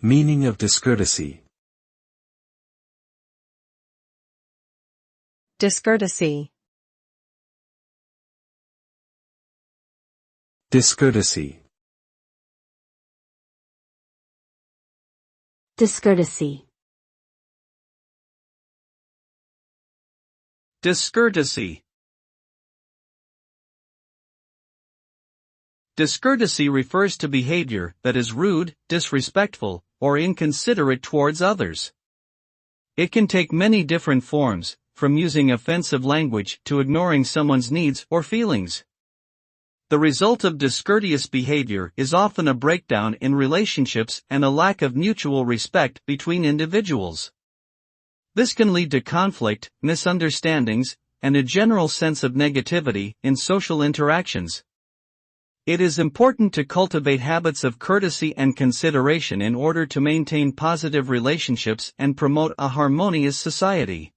Meaning of discourtesy. Discourtesy. Discourtesy. Discourtesy. Discourtesy. Discourtesy refers to behavior that is rude, disrespectful, or inconsiderate towards others. It can take many different forms, from using offensive language to ignoring someone's needs or feelings. The result of discourteous behavior is often a breakdown in relationships and a lack of mutual respect between individuals. This can lead to conflict, misunderstandings, and a general sense of negativity in social interactions. It is important to cultivate habits of courtesy and consideration in order to maintain positive relationships and promote a harmonious society.